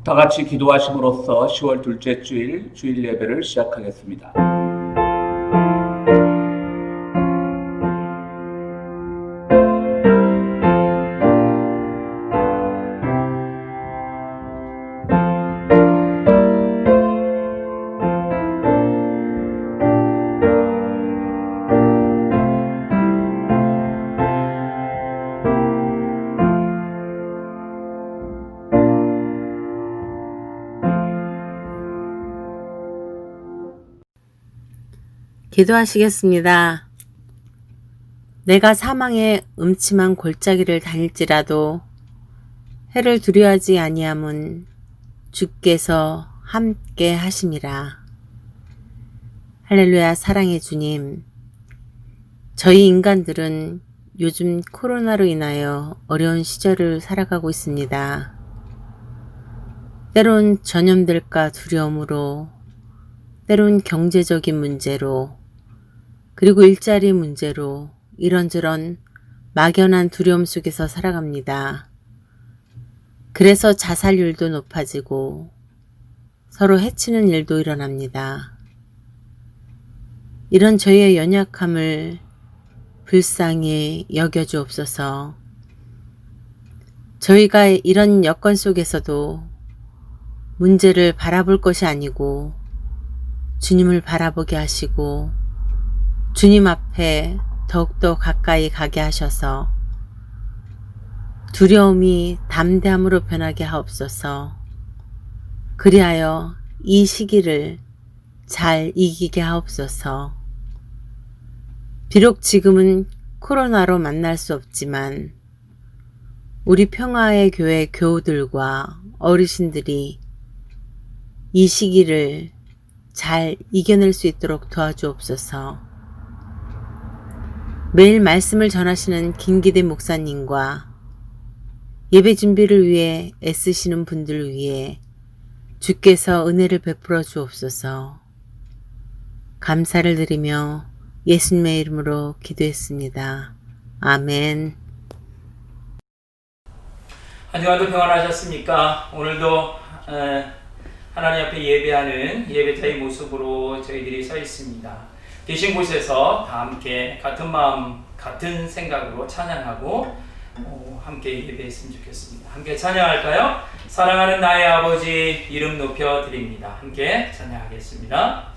다 같이 기도하심으로써 10월 둘째 주일 주일 예배를 시작하겠습니다. 기도하시겠습니다. 내가 사망의 음침한 골짜기를 다닐지라도 해를 두려워하지 아니함은 주께서 함께 하심이라. 할렐루야. 사랑의 주님, 저희 인간들은 요즘 코로나로 인하여 어려운 시절을 살아가고 있습니다. 때론 전염될까 두려움으로, 때론 경제적인 문제로, 그리고 일자리 문제로 이런저런 막연한 두려움 속에서 살아갑니다. 그래서 자살률도 높아지고 서로 해치는 일도 일어납니다. 이런 저희의 연약함을 불쌍히 여겨주옵소서. 저희가 이런 여건 속에서도 문제를 바라볼 것이 아니고 주님을 바라보게 하시고 주님 앞에 더욱더 가까이 가게 하셔서 두려움이 담대함으로 변하게 하옵소서. 그리하여 이 시기를 잘 이기게 하옵소서. 비록 지금은 코로나로 만날 수 없지만 우리 평화의 교회 교우들과 어르신들이 이 시기를 잘 이겨낼 수 있도록 도와주옵소서. 매일 말씀을 전하시는 김기대 목사님과 예배 준비를 위해 애쓰시는 분들을 위해 주께서 은혜를 베풀어 주옵소서. 감사를 드리며 예수님의 이름으로 기도했습니다. 아멘. 한 주간도 평안하셨습니까? 오늘도 하나님 앞에 예배하는 예배자의 모습으로 저희들이 서 있습니다. 계신 곳에서 다 함께 같은 마음, 같은 생각으로 찬양하고 함께 예배했으면 좋겠습니다. 함께 찬양할까요? 사랑하는 나의 아버지 이름 높여 드립니다. 함께 찬양하겠습니다.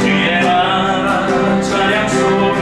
주의 나라 찬양 속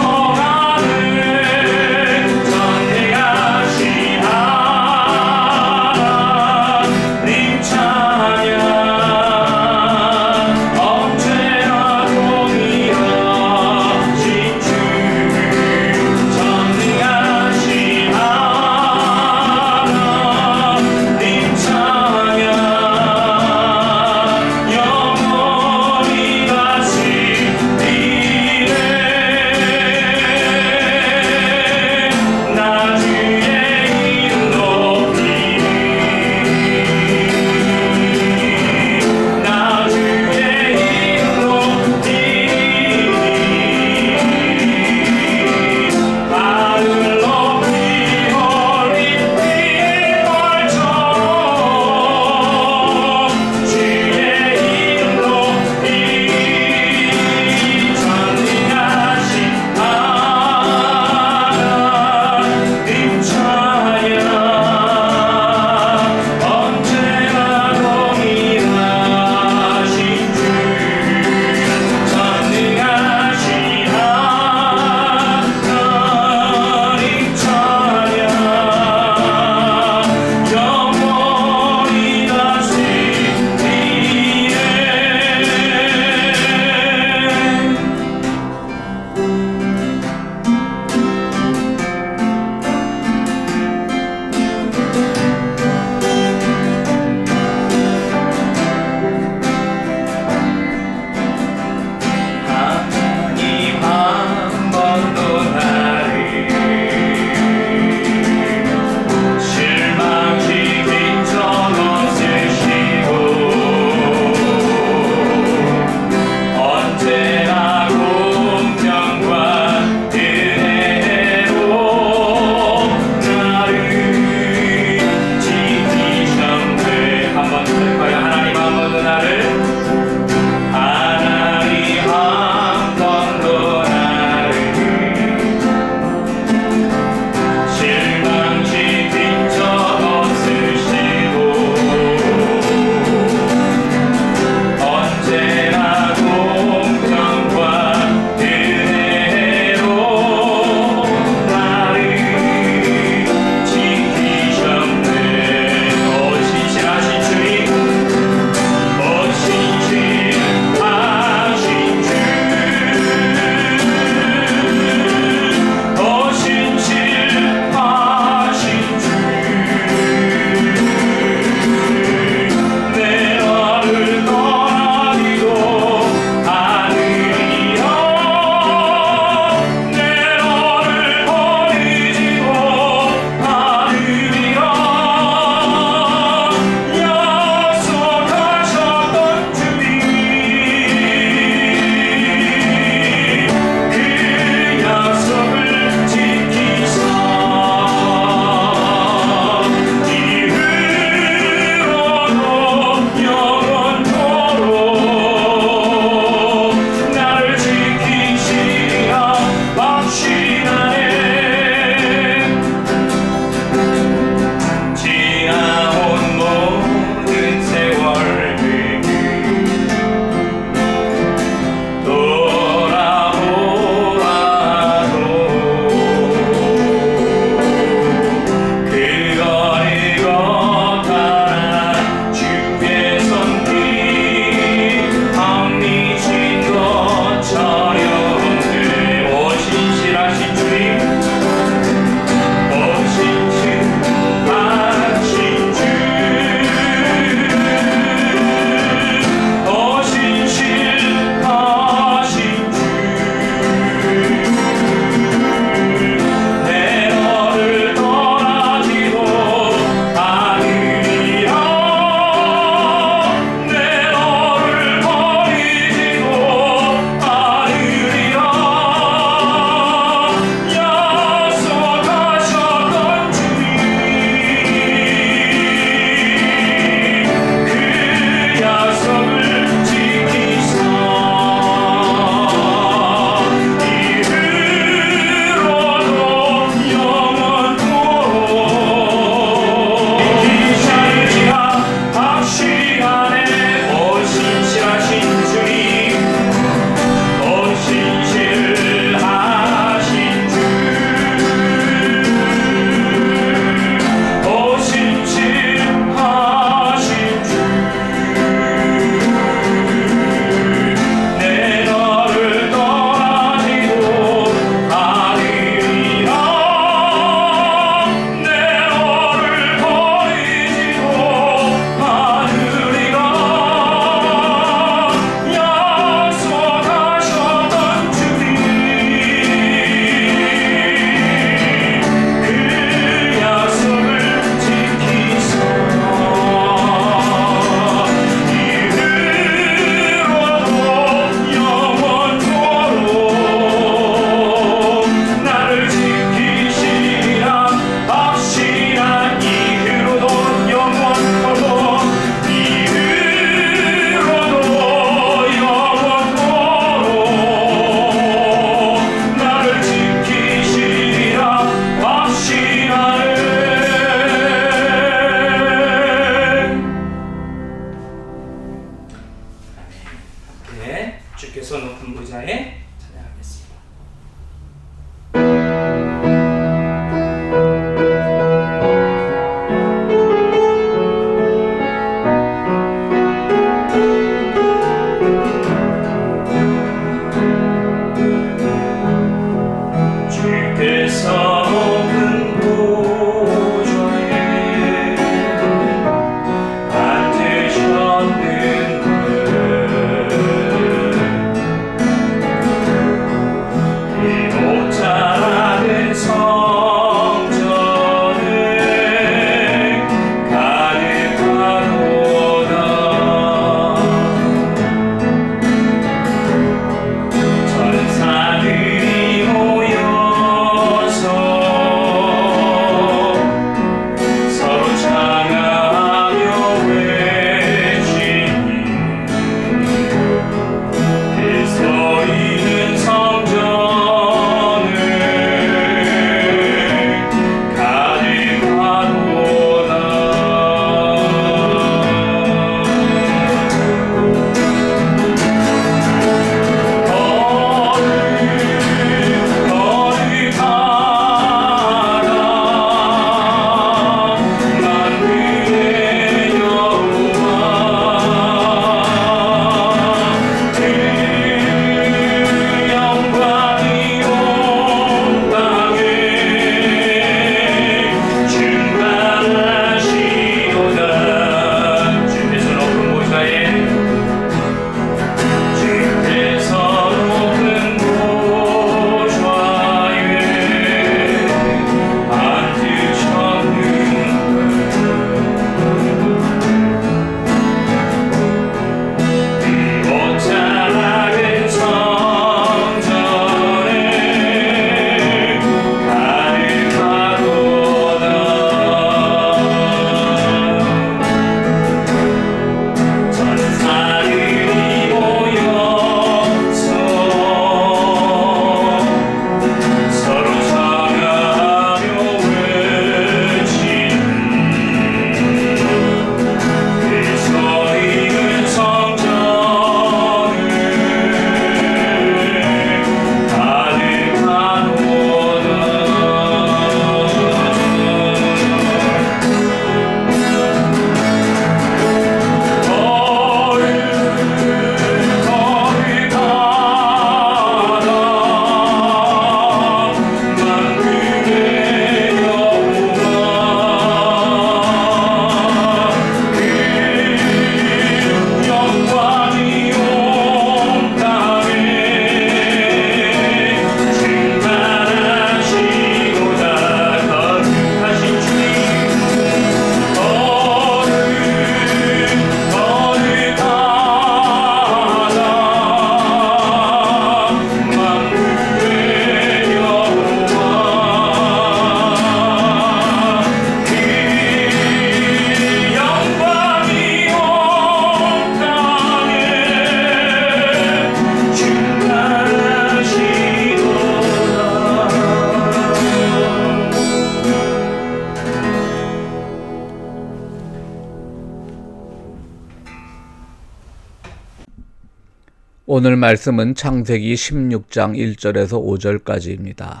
오늘 말씀은 창세기 16장 1절에서 5절까지입니다.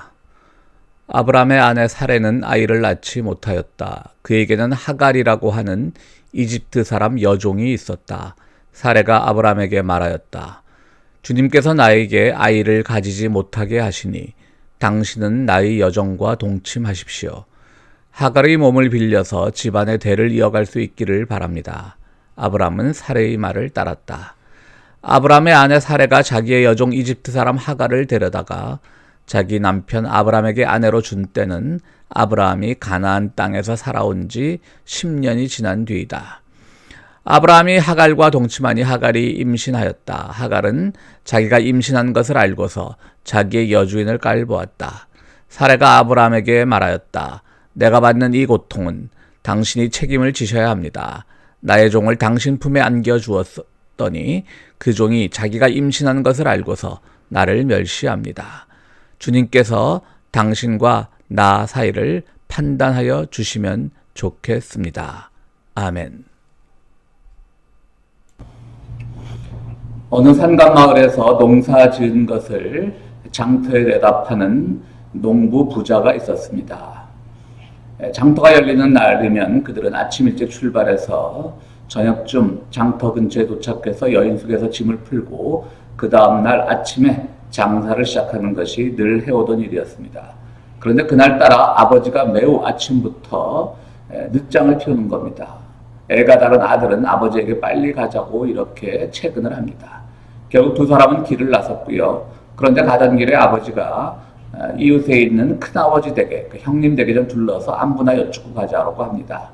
아브람의 아내 사레는 아이를 낳지 못하였다. 그에게는 하갈이라고 하는 이집트 사람 여종이 있었다. 사레가 아브람에게 말하였다. 주님께서 나에게 아이를 가지지 못하게 하시니 당신은 나의 여종과 동침하십시오. 하갈의 몸을 빌려서 집안의 대를 이어갈 수 있기를 바랍니다. 아브람은 사레의 말을 따랐다. 아브람의 아내 사레가 자기의 여종 이집트 사람 하갈을 데려다가 자기 남편 아브람에게 아내로 준 때는 아브람이 가나안 땅에서 살아온 지 10년이 지난 뒤이다. 아브람이 하갈과 동침하니 하갈이 임신하였다. 하갈은 자기가 임신한 것을 알고서 자기의 여주인을 깔보았다. 사레가 아브람에게 말하였다. 내가 받는 이 고통은 당신이 책임을 지셔야 합니다. 나의 종을 당신 품에 안겨 주었더니 그 종이 자기가 임신한 것을 알고서 나를 멸시합니다. 주님께서 당신과 나 사이를 판단하여 주시면 좋겠습니다. 아멘. 어느 산간마을에서 농사 지은 것을 장터에 대답하는 농부 부자가 있었습니다. 장터가 열리는 날이면 그들은 아침 일찍 출발해서 저녁쯤 장터 근처에 도착해서 여인숙에서 짐을 풀고 그 다음날 아침에 장사를 시작하는 것이 늘 해오던 일이었습니다. 그런데 그날따라 아버지가 매우 아침부터 늦장을 피우는 겁니다. 애가 다른 아들은 아버지에게 빨리 가자고 이렇게 채근을 합니다. 결국 두 사람은 길을 나섰고요. 그런데 가던 길에 아버지가 이웃에 있는 큰아버지 댁에, 그 형님 댁에 좀 둘러서 안부나 여쭙고 가자고 합니다.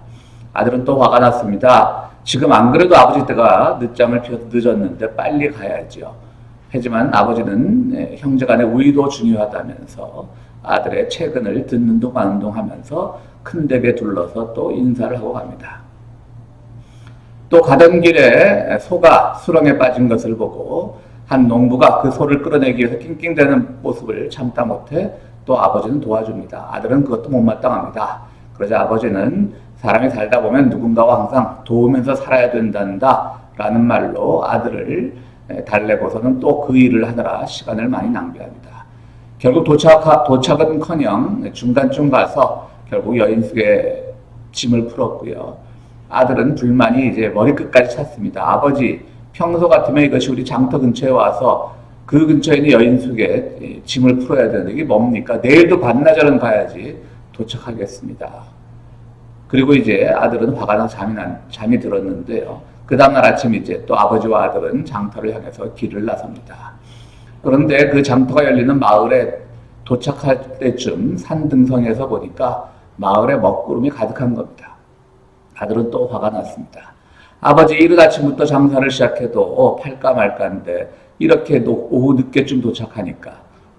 아들은 또 화가 났습니다. 지금 안 그래도 아버지 댁가 늦잠을 피워서 늦었는데 빨리 가야죠. 하지만 아버지는 형제간의 우위도 중요하다면서 아들의 채근을 듣는 둥 마는 둥 하면서 큰 댁에 둘러서 또 인사를 하고 갑니다. 또 가던 길에 소가 수렁에 빠진 것을 보고 한 농부가 그 소를 끌어내기 위해서 낑낑대는 모습을 참다 못해 또 아버지는 도와줍니다. 아들은 그것도 못마땅합니다. 그러자 아버지는 사람이 살다 보면 누군가와 항상 도우면서 살아야 된단다 라는 말로 아들을 달래고서는 또 그 일을 하느라 시간을 많이 낭비합니다. 결국 도착은커녕 중간쯤 가서 결국 여인숙의 짐을 풀었고요. 아들은 불만이 이제 머리끝까지 찼습니다. 아버지, 평소 같으면 이것이 우리 장터 근처에 와서 그 근처에 있는 여인숙의 짐을 풀어야 되는데 이게 뭡니까? 내일도 반나절은 가야지 도착하겠습니다. 그리고 이제 아들은 화가 나서 잠이 들었는데요. 그 다음날 아침 이제 또 아버지와 아들은 장터를 향해서 길을 나섭니다. 그런데 그 장터가 열리는 마을에 도착할 때쯤 산등성에서 보니까 마을에 먹구름이 가득한 겁니다. 아들은 또 화가 났습니다. 아버지 이른 아침부터 장사를 시작해도 팔까 말까인데 이렇게 오후 늦게쯤 도착하니까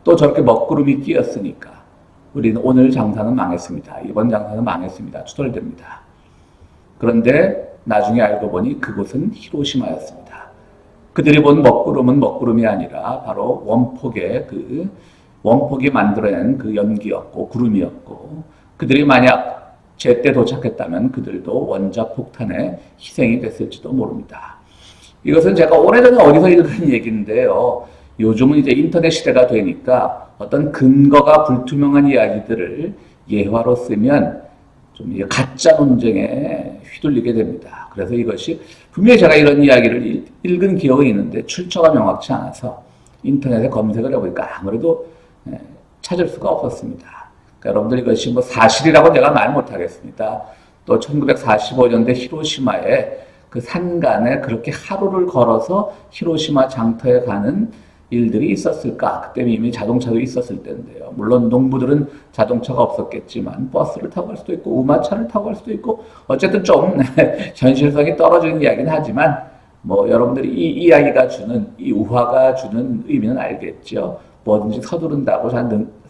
또 저렇게 먹구름이 끼었으니까 우리는 오늘 장사는 망했습니다. 이번 장사는 망했습니다. 투덜댑니다. 그런데 나중에 알고 보니 그곳은 히로시마였습니다. 그들이 본 먹구름은 먹구름이 아니라 바로 원폭이 만들어낸 그 연기였고 구름이었고 그들이 만약 제때 도착했다면 그들도 원자폭탄에 희생이 됐을지도 모릅니다. 이것은 제가 오래전에 어디서 읽은 얘기인데요. 요즘은 이제 인터넷 시대가 되니까 어떤 근거가 불투명한 이야기들을 예화로 쓰면 좀 가짜 논쟁에 휘둘리게 됩니다. 그래서 이것이 분명히 제가 이런 이야기를 읽은 기억이 있는데 출처가 명확치 않아서 인터넷에 검색을 해보니까 아무래도 찾을 수가 없었습니다. 그러니까 여러분들 이것이 뭐 사실이라고 내가 말 못하겠습니다. 또 1945년대 히로시마에 그 산간에 그렇게 하루를 걸어서 히로시마 장터에 가는 일들이 있었을까? 그때 이미 자동차도 있었을 때인데요. 물론 농부들은 자동차가 없었겠지만 버스를 타고 갈 수도 있고 우마차를 타고 갈 수도 있고 어쨌든 좀 현실성이 떨어지는 이야기는 하지만 뭐 여러분들이 이 이야기가 주는 이 우화가 주는 의미는 알겠죠. 뭐든지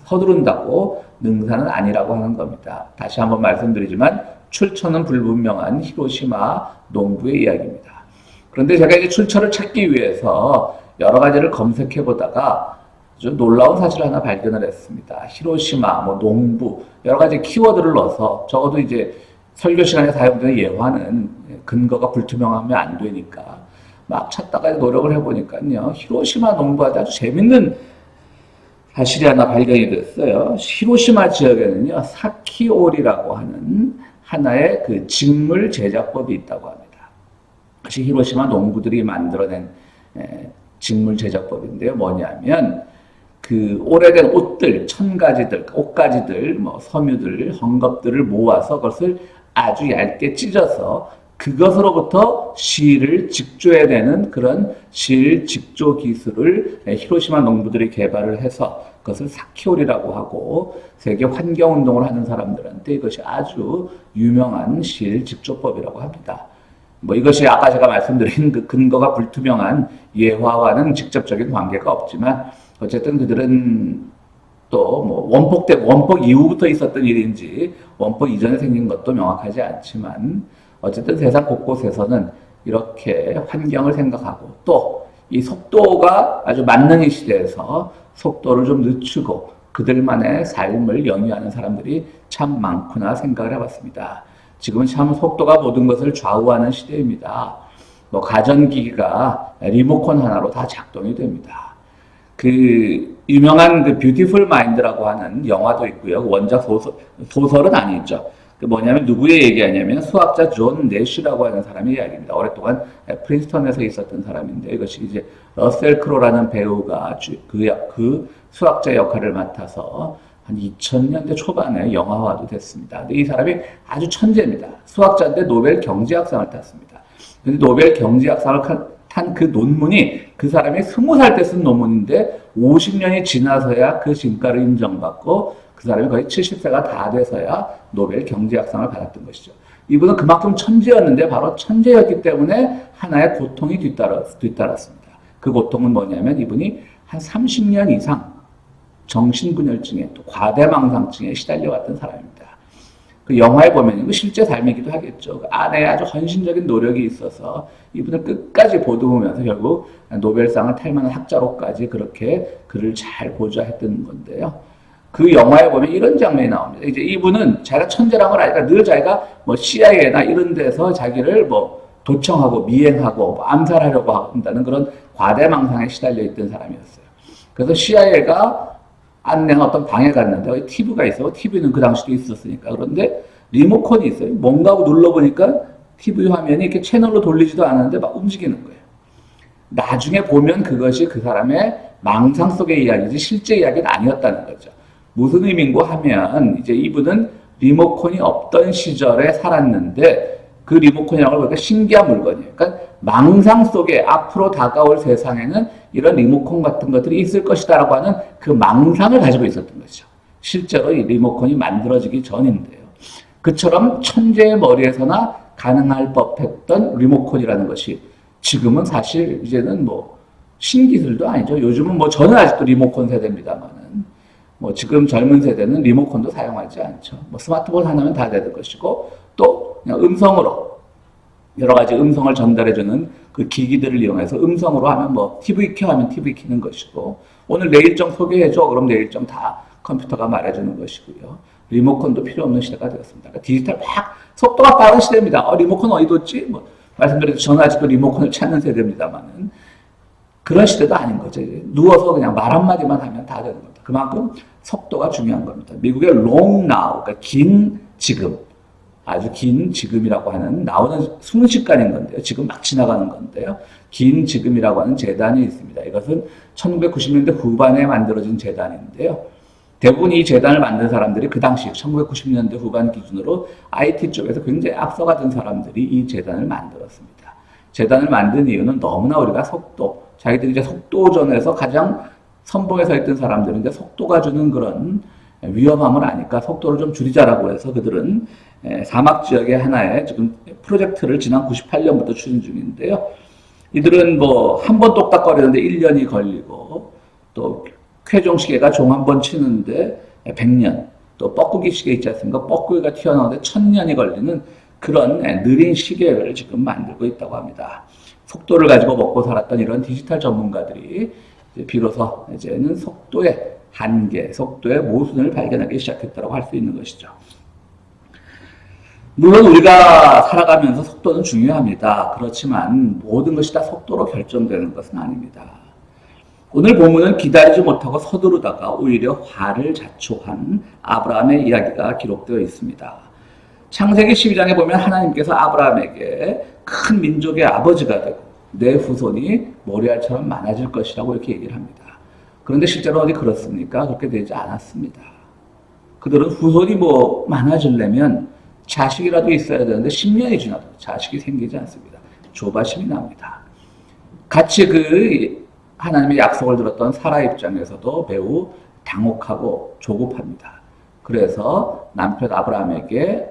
서두른다고 능사는 아니라고 하는 겁니다. 다시 한번 말씀드리지만 출처는 불분명한 히로시마 농부의 이야기입니다. 그런데 제가 이제 출처를 찾기 위해서 여러 가지를 검색해 보다가 아주 놀라운 사실을 하나 발견을 했습니다. 히로시마, 농부, 여러 가지 키워드를 넣어서 적어도 이제 설교 시간에 사용되는 예화는 근거가 불투명하면 안 되니까 막 찾다가 노력을 해보니까요. 히로시마 농부한테 아주 재밌는 사실이 하나 발견이 됐어요. 히로시마 지역에는요, 사키오리라고 하는 하나의 그 직물 제작법이 있다고 합니다. 그것이 히로시마 농부들이 만들어낸 직물 제작법인데요. 뭐냐면 그 오래된 옷들, 천가지들, 옷가지들, 뭐 섬유들, 헝겊들을 모아서 그것을 아주 얇게 찢어서 그것으로부터 실을 직조해내는 그런 실 직조 기술을 히로시마 농부들이 개발을 해서 그것을 사키오리라고 하고 세계 환경운동을 하는 사람들한테 이것이 아주 유명한 실 직조법이라고 합니다. 뭐 이것이 아까 제가 말씀드린 그 근거가 불투명한 예화와는 직접적인 관계가 없지만 어쨌든 그들은 또 뭐 원폭 이후부터 있었던 일인지 원폭 이전에 생긴 것도 명확하지 않지만 어쨌든 세상 곳곳에서는 이렇게 환경을 생각하고 또 이 속도가 아주 만능의 시대에서 속도를 좀 늦추고 그들만의 삶을 영위하는 사람들이 참 많구나 생각을 해봤습니다. 지금은 참 속도가 모든 것을 좌우하는 시대입니다. 뭐 가전기기가 리모컨 하나로 다 작동이 됩니다. 그 유명한 그 뷰티풀 마인드라고 하는 영화도 있고요. 원작 소설은 아니죠. 그 뭐냐면 누구의 얘기하냐면 수학자 존 내쉬라고 하는 사람의 이야기입니다. 오랫동안 프린스턴에서 있었던 사람인데 이것이 이제 러셀 크로라는 배우가 그 수학자 역할을 맡아서 한 2000년대 초반에 영화화도 됐습니다. 근데 이 사람이 아주 천재입니다. 수학자인데 노벨 경제학상을 탔습니다. 근데 노벨 경제학상을 탄 그 논문이 그 사람이 20살 때 쓴 논문인데 50년이 지나서야 그 진가를 인정받고 그 사람이 거의 70세가 다 돼서야 노벨 경제학상을 받았던 것이죠. 이분은 그만큼 천재였는데 바로 천재였기 때문에 하나의 고통이 뒤따랐습니다. 그 고통은 뭐냐면 이분이 한 30년 이상 정신분열증에 또 과대망상증에 시달려왔던 사람입니다. 그 영화에 보면 실제 삶이기도 하겠죠. 그 안에 아주 헌신적인 노력이 있어서 이분을 끝까지 보듬으면서 결국 노벨상을 탈 만한 학자로까지 그렇게 그를 잘 보좌했던 건데요. 그 영화에 보면 이런 장면이 나옵니다. 이제 이분은 자기가 천재란 걸 아니까 늘 자기가 뭐 CIA나 이런 데서 자기를 뭐 도청하고 미행하고 뭐 암살하려고 한다는 그런 과대망상에 시달려 있던 사람이었어요. 그래서 CIA가 안내한 어떤 방에 갔는데 거기 TV가 있어. TV는 그 당시도 있었으니까. 그런데 리모컨이 있어요. 뭔가 하고 눌러보니까 TV 화면이 이렇게 채널로 돌리지도 않았는데 막 움직이는 거예요. 나중에 보면 그것이 그 사람의 망상 속의 이야기지 실제 이야기는 아니었다는 거죠. 무슨 의미인고 하면 이제 이분은 리모컨이 없던 시절에 살았는데 그 리모컨이라고 보니까 신기한 물건이에요. 그러니까 망상 속에 앞으로 다가올 세상에는 이런 리모컨 같은 것들이 있을 것이다라고 하는 그 망상을 가지고 있었던 거죠. 실제로 이 리모컨이 만들어지기 전인데요. 그처럼 천재의 머리에서나 가능할 법했던 리모컨이라는 것이 지금은 사실 이제는 뭐 신기술도 아니죠. 요즘은 뭐 저는 아직도 리모컨 세대입니다만은 뭐 지금 젊은 세대는 리모컨도 사용하지 않죠. 뭐 스마트폰 하나면 다 되는 것이고 또 그냥 음성으로 여러 가지 음성을 전달해주는 그 기기들을 이용해서 음성으로 하면 뭐 TV 켜 하면 TV 켜는 것이고 오늘 내 일정 소개해줘 그럼 내 일정 다 컴퓨터가 말해주는 것이고요. 리모컨도 필요 없는 시대가 되었습니다. 그러니까 디지털 막 속도가 빠른 시대입니다. 리모컨 어디 뒀지? 뭐 말씀드렸듯이 저는 아직도 리모컨을 찾는 세대입니다만은 그런 시대도 아닌 거죠. 누워서 그냥 말 한마디만 하면 다 되는 겁니다. 그만큼 속도가 중요한 겁니다. 미국의 long now, 그러니까 긴 지금, 아주 긴 지금이라고 하는 나오는 순식간인 건데요. 지금 막 지나가는 건데요. 긴 지금이라고 하는 재단이 있습니다. 이것은 1990년대 후반에 만들어진 재단인데요. 대부분 이 재단을 만든 사람들이 그 당시 1990년대 후반 기준으로 IT 쪽에서 굉장히 앞서가던 사람들이 이 재단을 만들었습니다. 재단을 만든 이유는 너무나 우리가 속도, 자기들이 이제 속도전에서 가장 선봉에 서 있던 사람들은 이제 속도가 주는 그런 위험함을 아니까 속도를 좀 줄이자라고 해서 그들은 사막 지역의 하나의 지금 프로젝트를 지난 98년부터 추진 중인데요. 이들은 뭐 한 번 똑딱거리는데 1년이 걸리고 또 쾌종 시계가 종 한 번 치는데 100년, 또 뻐꾸기 시계 있지 않습니까? 뻐꾸기가 튀어나오는데 1000년이 걸리는 그런 느린 시계를 지금 만들고 있다고 합니다. 속도를 가지고 먹고 살았던 이런 디지털 전문가들이 이제 비로소 이제는 속도의 한계, 속도의 모순을 발견하기 시작했다고 할 수 있는 것이죠. 물론 우리가 살아가면서 속도는 중요합니다. 그렇지만 모든 것이 다 속도로 결정되는 것은 아닙니다. 오늘 본문은 기다리지 못하고 서두르다가 오히려 화를 자초한 아브라함의 이야기가 기록되어 있습니다. 창세기 12장에 보면 하나님께서 아브라함에게 큰 민족의 아버지가 되고 내 후손이 모리알처럼 많아질 것이라고 이렇게 얘기를 합니다. 그런데 실제로 어디 그렇습니까? 그렇게 되지 않았습니다. 그들은 후손이 많아지려면 자식이라도 있어야 되는데 10년이 지나도 자식이 생기지 않습니다. 조바심이 납니다. 같이 하나님의 약속을 들었던 사라 입장에서도 매우 당혹하고 조급합니다. 그래서 남편 아브라함에게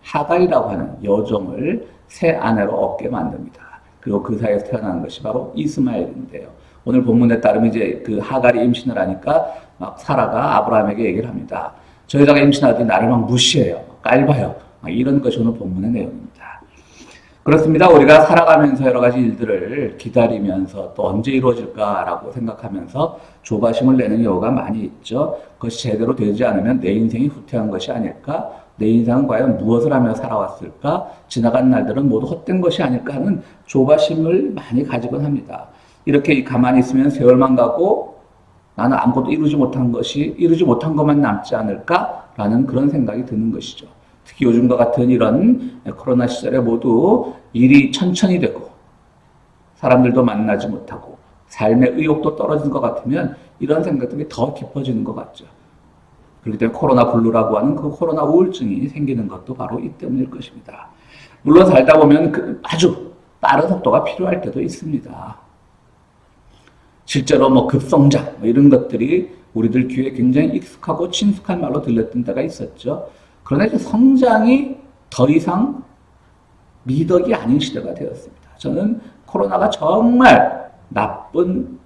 하갈이라고 하는 여종을 새 아내로 얻게 만듭니다. 그리고 그 사이에서 태어나는 것이 바로 이스마엘인데요. 오늘 본문에 따르면 이제 그 하갈이 임신을 하니까 막 사라가 아브라함에게 얘기를 합니다. 저 여자가 임신하더니 나를 막 무시해요. 깔봐요. 이런 것이 오늘 본문의 내용입니다. 그렇습니다. 우리가 살아가면서 여러 가지 일들을 기다리면서 또 언제 이루어질까라고 생각하면서 조바심을 내는 경우가 많이 있죠. 그것이 제대로 되지 않으면 내 인생이 후퇴한 것이 아닐까? 내 인생은 과연 무엇을 하며 살아왔을까? 지나간 날들은 모두 헛된 것이 아닐까 하는 조바심을 많이 가지곤 합니다. 이렇게 가만히 있으면 세월만 가고 나는 아무것도 이루지 못한 것만 남지 않을까라는 그런 생각이 드는 것이죠. 특히 요즘과 같은 이런 코로나 시절에 모두 일이 천천히 되고 사람들도 만나지 못하고 삶의 의욕도 떨어지는 것 같으면 이런 생각들이 더 깊어지는 것 같죠. 그렇기 때문에 코로나 블루라고 하는 그 코로나 우울증이 생기는 것도 바로 이 때문일 것입니다. 물론 살다 보면 아주 빠른 속도가 필요할 때도 있습니다. 실제로 급성장 이런 것들이 우리들 귀에 굉장히 익숙하고 친숙한 말로 들렸던 때가 있었죠. 그러나 이제 성장이 더 이상 미덕이 아닌 시대가 되었습니다. 저는 코로나가 정말 나쁜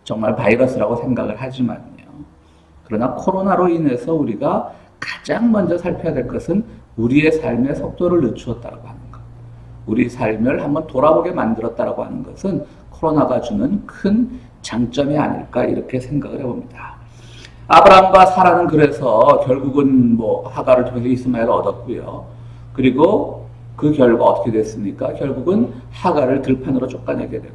바이러스라고 생각을 하지만요. 그러나 코로나로 인해서 우리가 가장 먼저 살펴야 될 것은 우리의 삶의 속도를 늦추었다고 하는 것. 우리 삶을 한번 돌아보게 만들었다고 하는 것은 코로나가 주는 큰 장점이 아닐까 이렇게 생각을 해봅니다. 아브라함과 사라는 그래서 결국은 하갈을 통해서 이스마엘을 얻었고요. 그리고 그 결과 어떻게 됐습니까? 결국은 하갈을 들판으로 쫓아내게 되고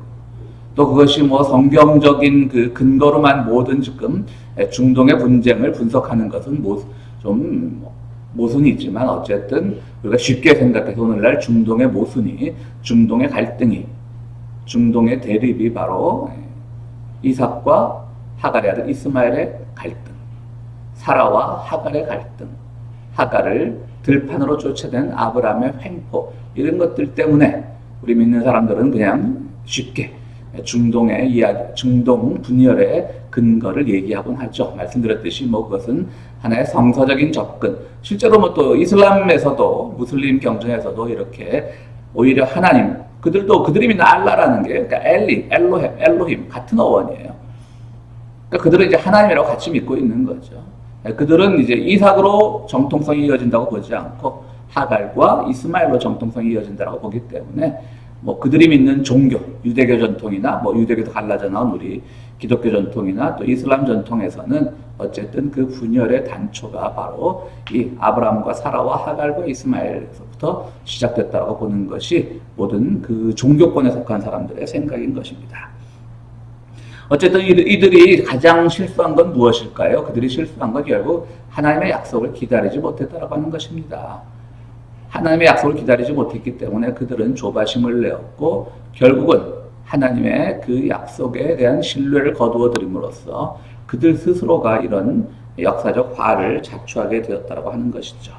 또 그것이 성경적인 그 근거로만 모든 지금 중동의 분쟁을 분석하는 것은 좀 모순이 있지만 어쨌든 우리가 쉽게 생각해서 오늘날 중동의 모순이, 중동의 갈등이, 중동의 대립이 바로 이삭과 하갈의 아들 이스마엘의 갈등, 사라와 하갈의 갈등, 하갈을 들판으로 쫓아낸 아브라함의 횡포 이런 것들 때문에 우리 믿는 사람들은 그냥 쉽게 중동의 이야기, 중동 분열의 근거를 얘기하곤 하죠. 말씀드렸듯이 그것은 하나의 성서적인 접근. 실제로 또 이슬람에서도 무슬림 경전에서도 이렇게 오히려 하나님, 그들이 믿는 알라라는 게 그러니까 엘로힘 같은 어원이에요. 그러니까 그들은 이제 하나님이라고 같이 믿고 있는 거죠. 그들은 이제 이삭으로 정통성이 이어진다고 보지 않고 하갈과 이스마엘로 정통성이 이어진다고 보기 때문에 그들이 믿는 종교, 유대교 전통이나 유대교도 갈라져 나온 우리 기독교 전통이나 또 이슬람 전통에서는 어쨌든 그 분열의 단초가 바로 이 아브라함과 사라와 하갈과 이스마엘에서부터 시작됐다고 보는 것이 모든 그 종교권에 속한 사람들의 생각인 것입니다. 어쨌든 이들이 가장 실수한 건 무엇일까요? 그들이 실수한 건 결국 하나님의 약속을 기다리지 못했다고 하는 것입니다. 하나님의 약속을 기다리지 못했기 때문에 그들은 조바심을 내었고 결국은 하나님의 그 약속에 대한 신뢰를 거두어들임으로써 그들 스스로가 이런 역사적 화를 자초하게 되었다고 하는 것이죠.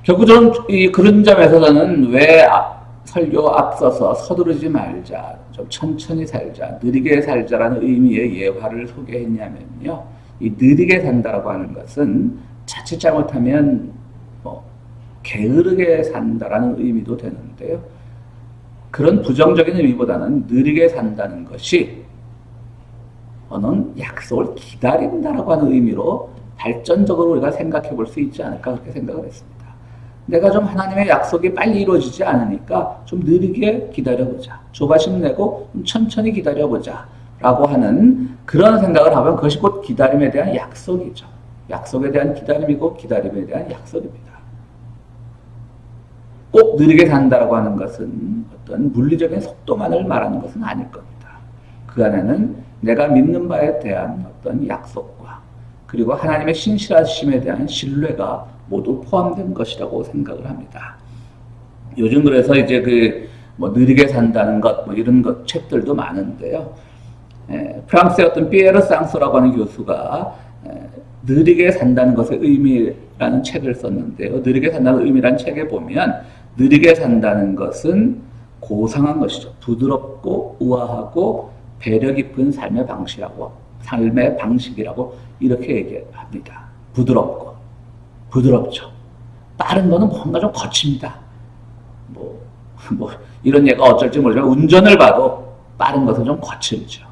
결국 저는 그런 점에서 저는 왜 설교 앞서서 서두르지 말자, 좀 천천히 살자, 느리게 살자라는 의미의 예화를 소개했냐면요. 이 느리게 산다라고 하는 것은 자칫 잘못하면 게으르게 산다라는 의미도 되는데요. 그런 부정적인 의미보다는 느리게 산다는 것이 어느 약속을 기다린다라고 하는 의미로 발전적으로 우리가 생각해 볼 수 있지 않을까 그렇게 생각을 했습니다. 내가 좀 하나님의 약속이 빨리 이루어지지 않으니까 좀 느리게 기다려보자. 조바심 내고 좀 천천히 기다려보자. 라고 하는 그런 생각을 하면 그것이 곧 기다림에 대한 약속이죠. 약속에 대한 기다림이고 기다림에 대한 약속입니다. 꼭 느리게 산다라고 하는 것은 어떤 물리적인 속도만을 말하는 것은 아닐 겁니다. 그 안에는 내가 믿는 바에 대한 어떤 약속과 그리고 하나님의 신실하심에 대한 신뢰가 모두 포함된 것이라고 생각을 합니다. 요즘 그래서 이제 뭐 느리게 산다는 것, 뭐 이런 것 책들도 많은데요. 프랑스의 어떤 피에르 쌍소라고 하는 교수가 느리게 산다는 것의 의미라는 책을 썼는데요. 느리게 산다는 의미라는 책에 보면 느리게 산다는 것은 고상한 것이죠. 부드럽고 우아하고 배려 깊은 삶의 방식이라고 이렇게 얘기합니다. 부드럽죠. 빠른 거는 뭔가 좀 거칩니다. 뭐 이런 얘가 어쩔지 모르지만 운전을 봐도 빠른 것은 좀 거칠죠.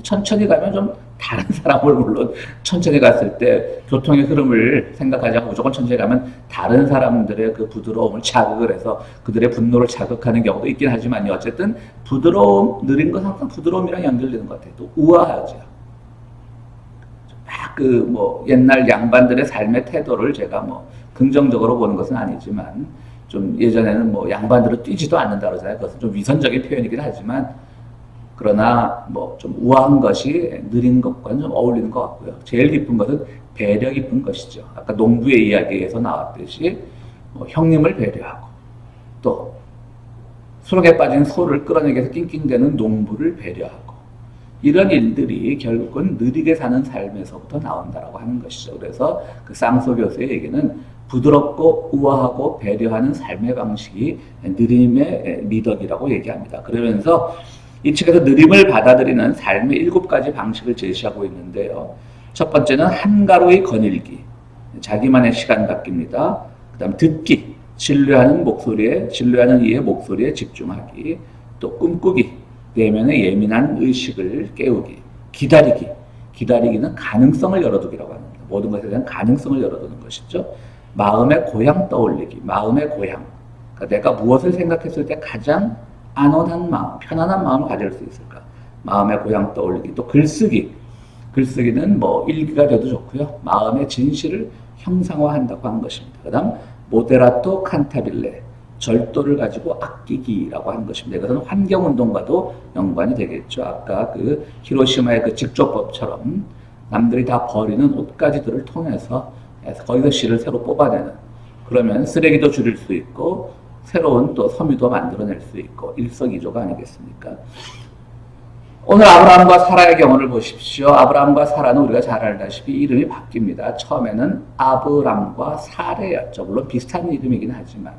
천천히 가면 좀 다른 사람을 물론 천천히 갔을 때 교통의 흐름을 생각하지 않고 무조건 천천히 가면 다른 사람들의 그 부드러움을 자극을 해서 그들의 분노를 자극하는 경우도 있긴 하지만요. 어쨌든 느린 건 항상 부드러움이랑 연결되는 것 같아요. 또 우아하죠. 막 옛날 양반들의 삶의 태도를 제가 긍정적으로 보는 것은 아니지만 좀 예전에는 양반들은 뛰지도 않는다 그러잖아요. 그것은 좀 위선적인 표현이긴 하지만 그러나 좀 우아한 것이 느린 것과는 좀 어울리는 것 같고요. 제일 기쁜 것은 배려 깊은 것이죠. 아까 농부의 이야기에서 나왔듯이 형님을 배려하고 또 수렁에 빠진 소를 끌어내기 위해서 낑낑대는 농부를 배려하고 이런 일들이 결국은 느리게 사는 삶에서부터 나온다라고 하는 것이죠. 그래서 그 쌍소 교수의 얘기는 부드럽고 우아하고 배려하는 삶의 방식이 느림의 미덕이라고 얘기합니다. 그러면서 이 책에서 느림을 받아들이는 삶의 7가지 방식을 제시하고 있는데요. 첫 번째는 한가로이 거닐기, 자기만의 시간 갖기입니다. 그 다음 듣기, 신뢰하는 이의 목소리에 집중하기, 또 꿈꾸기, 내면의 예민한 의식을 깨우기, 기다리기는 가능성을 열어두기라고 합니다. 모든 것에 대한 가능성을 열어두는 것이죠. 마음의 고향 떠올리기, 마음의 고향. 그러니까 내가 무엇을 생각했을 때 가장 안온한 마음, 편안한 마음을 가질 수 있을까? 마음의 고향 떠올리기. 또 글쓰기는 일기가 돼도 좋고요. 마음의 진실을 형상화한다고 하는 것입니다. 그 다음 모데라토 칸타빌레, 절도를 가지고 아끼기라고 하는 것입니다. 이것은 환경운동과도 연관이 되겠죠. 아까 히로시마의 직조법처럼 남들이 다 버리는 옷가지들을 통해서 거기서 씨를 새로 뽑아내는, 그러면 쓰레기도 줄일 수 있고 새로운 또 섬유도 만들어낼 수 있고 일석이조가 아니겠습니까? 오늘 아브라함과 사라의 경우를 보십시오. 아브라함과 사라는 우리가 잘 알다시피 이름이 바뀝니다. 처음에는 아브람과 사레였죠. 물론 비슷한 이름이긴 하지만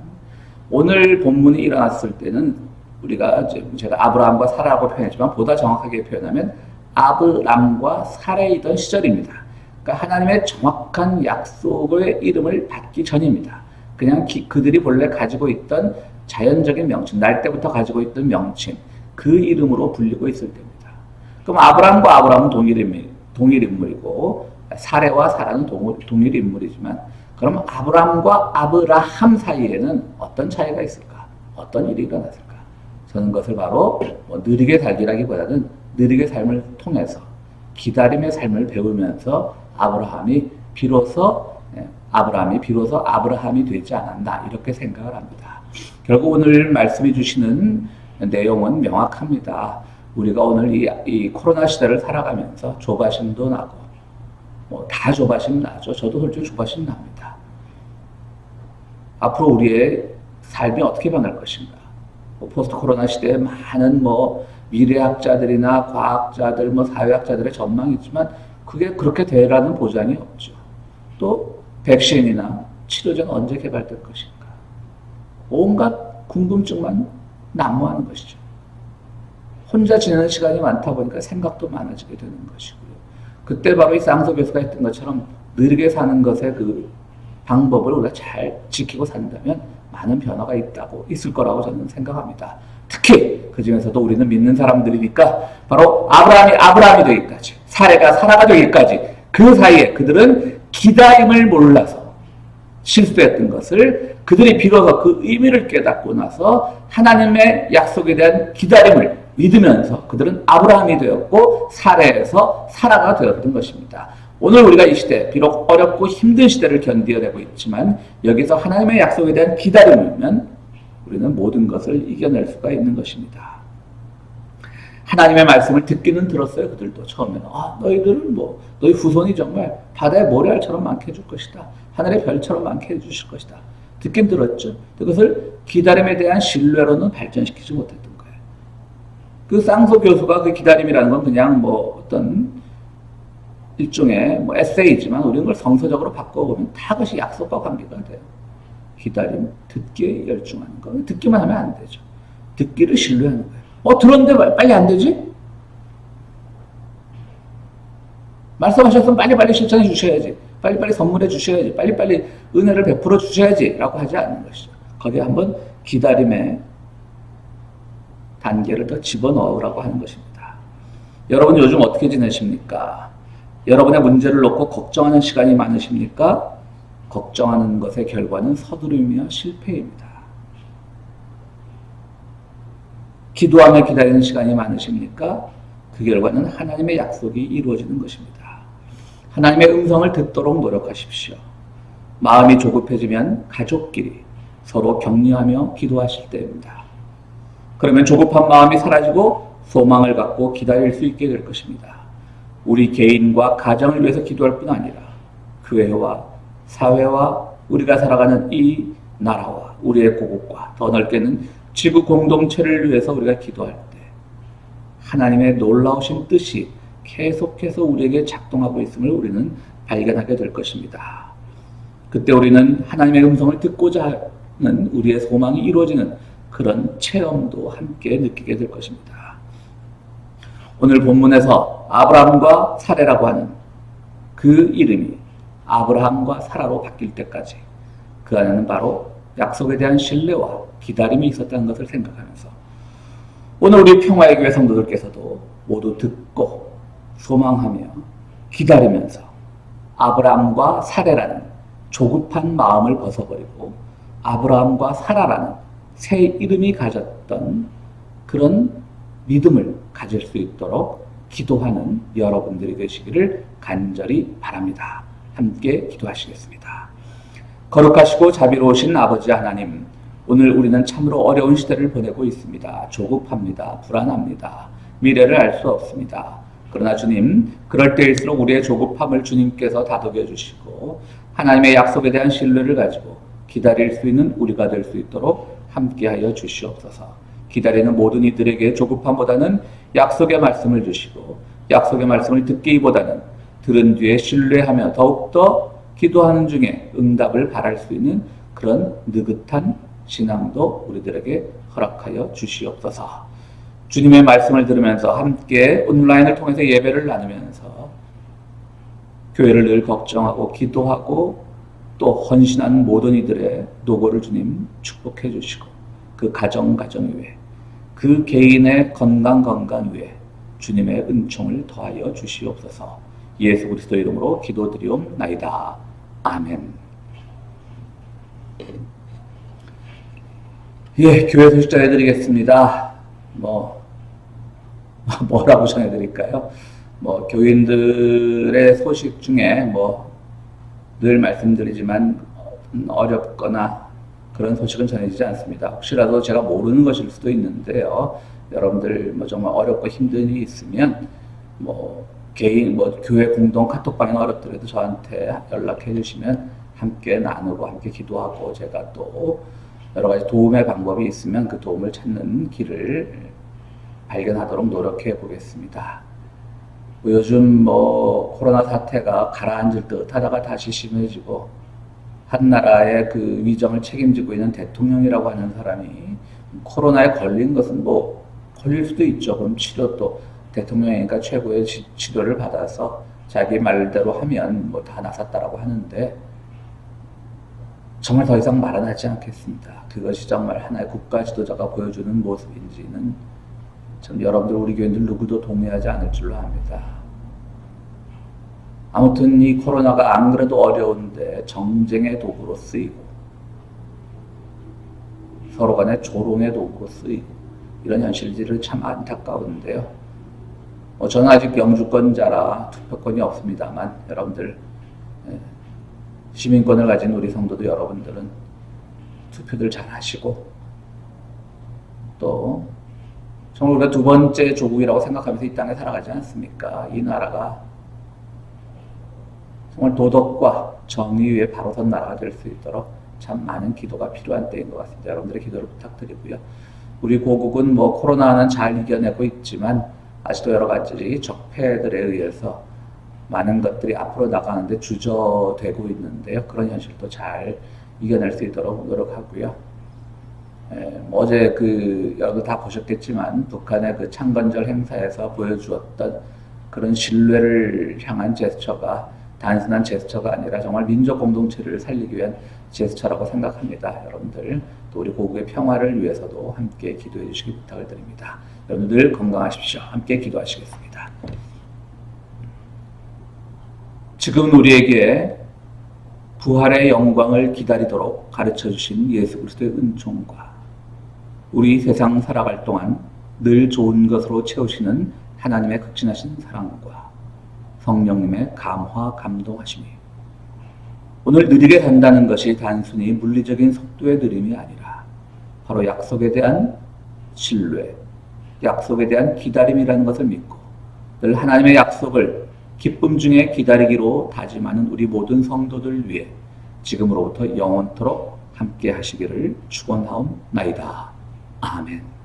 오늘 본문이 일어났을 때는 제가 아브라함과 사라라고 표현했지만 보다 정확하게 표현하면 아브람과 사레이던 시절입니다. 그러니까 하나님의 정확한 약속의 이름을 받기 전입니다. 그냥 그들이 본래 가지고 있던 자연적인 명칭, 날 때부터 가지고 있던 명칭, 그 이름으로 불리고 있을 때입니다. 그럼 아브람과 아브람은 동일 인물이고 사레와 사라는 동일 인물이지만 그럼 아브람과 아브라함 사이에는 어떤 차이가 있을까? 어떤 일이 일어났을까? 저는 그것을 바로 느리게 살기라기보다는 느리게 삶을 통해서 기다림의 삶을 배우면서 아브라함이 비로소 아브라함이 되지 않았나 이렇게 생각을 합니다. 결국 오늘 말씀해 주시는 내용은 명확합니다. 우리가 오늘 이 코로나 시대를 살아가면서 조바심도 나고 다 조바심 나죠. 저도 솔직히 조바심 납니다. 앞으로 우리의 삶이 어떻게 변할 것인가? 포스트 코로나 시대에 많은 미래학자들이나 과학자들, 사회학자들의 전망이 있지만 그게 그렇게 되라는 보장이 없죠. 또 백신이나 치료제는 언제 개발될 것인가? 온갖 궁금증만 난무하는 것이죠. 혼자 지내는 시간이 많다 보니까 생각도 많아지게 되는 것이고요. 그때 바로 이 쌍소 교수가 했던 것처럼 느리게 사는 것의 그 방법을 우리가 잘 지키고 산다면 많은 변화가 있을 거라고 저는 생각합니다. 특히 그 중에서도 우리는 믿는 사람들이니까 바로 아브라함이 되기까지, 사레가 사라가 되기까지 그 사이에 그들은 기다림을 몰라서 실수했던 것을 그들이 비로소 그 의미를 깨닫고 나서 하나님의 약속에 대한 기다림을 믿으면서 그들은 아브라함이 되었고 사레에서 사라가 되었던 것입니다. 오늘 우리가 이 시대, 비록 어렵고 힘든 시대를 견디어내고 있지만 여기서 하나님의 약속에 대한 기다림이면 우리는 모든 것을 이겨낼 수가 있는 것입니다. 하나님의 말씀을 듣기는 들었어요. 그들도 처음에는 너희들은 너희 후손이 정말 바다의 모래알처럼 많게 해줄 것이다. 하늘의 별처럼 많게 해주실 것이다. 듣긴 들었죠. 그것을 기다림에 대한 신뢰로는 발전시키지 못했던 거예요. 그 쌍소 교수가 그 기다림이라는 건 그냥 어떤 일종의 에세이지만 우리는 그걸 성서적으로 바꿔보면 다 그것이 약속과 관계가 돼요. 기다림, 듣기에 열중하는 거. 듣기만 하면 안 되죠. 듣기를 신뢰하는 거예요. 들었는데 빨리 안 되지? 말씀하셨으면 빨리빨리 실천해 주셔야지. 빨리빨리 선물해 주셔야지. 빨리빨리 은혜를 베풀어 주셔야지. 라고 하지 않는 것이죠. 거기에 한번 기다림의 단계를 더 집어넣으라고 하는 것입니다. 여러분 요즘 어떻게 지내십니까? 여러분의 문제를 놓고 걱정하는 시간이 많으십니까? 걱정하는 것의 결과는 서두름이며 실패입니다. 기도하며 기다리는 시간이 많으십니까? 그 결과는 하나님의 약속이 이루어지는 것입니다. 하나님의 음성을 듣도록 노력하십시오. 마음이 조급해지면 가족끼리 서로 격려하며 기도하실 때입니다. 그러면 조급한 마음이 사라지고 소망을 갖고 기다릴 수 있게 될 것입니다. 우리 개인과 가정을 위해서 기도할 뿐 아니라 교회와 사회와 우리가 살아가는 이 나라와 우리의 고국과 더 넓게는 지구 공동체를 위해서 우리가 기도할 때 하나님의 놀라우신 뜻이 계속해서 우리에게 작동하고 있음을 우리는 발견하게 될 것입니다. 그때 우리는 하나님의 음성을 듣고자 하는 우리의 소망이 이루어지는 그런 체험도 함께 느끼게 될 것입니다. 오늘 본문에서 아브라함과 사레라고 하는 그 이름이 아브라함과 사라로 바뀔 때까지 그 안에는 바로 약속에 대한 신뢰와 기다림이 있었다는 것을 생각하면서 오늘 우리 평화의 교회 성도들께서도 모두 듣고 소망하며 기다리면서 아브라함과 사레라는 조급한 마음을 벗어버리고 아브라함과 사라라는 새 이름이 가졌던 그런 믿음을 가질 수 있도록 기도하는 여러분들이 되시기를 간절히 바랍니다. 함께 기도하시겠습니다. 거룩하시고 자비로우신 아버지 하나님, 오늘 우리는 참으로 어려운 시대를 보내고 있습니다. 조급합니다. 불안합니다. 미래를 알 수 없습니다. 그러나 주님, 그럴 때일수록 우리의 조급함을 주님께서 다독여 주시고 하나님의 약속에 대한 신뢰를 가지고 기다릴 수 있는 우리가 될 수 있도록 함께하여 주시옵소서. 기다리는 모든 이들에게 조급함보다는 약속의 말씀을 주시고 약속의 말씀을 듣기보다는 들은 뒤에 신뢰하며 더욱더 기도하는 중에 응답을 바랄 수 있는 그런 느긋한 신앙도 우리들에게 허락하여 주시옵소서. 주님의 말씀을 들으면서 함께 온라인을 통해서 예배를 나누면서 교회를 늘 걱정하고 기도하고 또 헌신한 모든 이들의 노고를 주님 축복해 주시고 그 가정 위에 그 개인의 건강 위에 주님의 은총을 더하여 주시옵소서. 예수 그리스도 이름으로 기도드리옵나이다. 아멘. 예, 교회 소식 전해드리겠습니다. 뭐라고 전해드릴까요? 교인들의 소식 중에 늘 말씀드리지만 어렵거나 그런 소식은 전해지지 않습니다. 혹시라도 제가 모르는 것일 수도 있는데요. 여러분들 정말 어렵고 힘든 일이 있으면 개인 교회 공동 카톡방이나 어렵더라도 저한테 연락해 주시면 함께 나누고 함께 기도하고 제가 또 여러 가지 도움의 방법이 있으면 그 도움을 찾는 길을 발견하도록 노력해 보겠습니다. 요즘 코로나 사태가 가라앉을 듯 하다가 다시 심해지고 한 나라의 그 위정을 책임지고 있는 대통령이라고 하는 사람이 코로나에 걸린 것은 걸릴 수도 있죠. 그럼 치료도 대통령이니까 최고의 치료를 받아서 자기 말대로 하면 다 나섰다라고 하는데 정말 더 이상 말은 하지 않겠습니다. 그것이 정말 하나의 국가 지도자가 보여주는 모습인지는 전 여러분들 우리 교인들 누구도 동의하지 않을 줄로 압니다. 아무튼 이 코로나가 안 그래도 어려운데 정쟁의 도구로 쓰이고 서로 간의 조롱의 도구로 쓰이고 이런 현실들은 참 안타까운데요. 저는 아직 영주권자라 투표권이 없습니다만 여러분들 시민권을 가진 우리 성도들 여러분들은 투표들 잘 하시고 또 정말 우리가 두 번째 조국이라고 생각하면서 이 땅에 살아가지 않습니까? 이 나라가 정말 도덕과 정의 위에 바로 선 나라가 될 수 있도록 참 많은 기도가 필요한 때인 것 같습니다. 여러분들의 기도를 부탁드리고요. 우리 고국은 코로나는 잘 이겨내고 있지만 아직도 여러 가지 적폐들에 의해서 많은 것들이 앞으로 나가는데 주저되고 있는데요. 그런 현실도 잘 이겨낼 수 있도록 노력하고요. 어제 여러분 다 보셨겠지만 북한의 그 창건절 행사에서 보여주었던 그런 신뢰를 향한 제스처가 단순한 제스처가 아니라 정말 민족 공동체를 살리기 위한 제스처라고 생각합니다. 여러분들 또 우리 고국의 평화를 위해서도 함께 기도해 주시기 부탁을 드립니다. 여러분들 건강하십시오. 함께 기도하시겠습니다. 지금 우리에게 부활의 영광을 기다리도록 가르쳐 주신 예수 그리스도의 은총과 우리 세상 살아갈 동안 늘 좋은 것으로 채우시는 하나님의 극진하신 사랑과 성령님의 감화 감동하심이 오늘 느리게 산다는 것이 단순히 물리적인 속도의 느림이 아니라 바로 약속에 대한 신뢰, 약속에 대한 기다림이라는 것을 믿고 늘 하나님의 약속을 기쁨 중에 기다리기로 다짐하는 우리 모든 성도들 위해 지금으로부터 영원토록 함께 하시기를 축원하옵나이다. 아멘.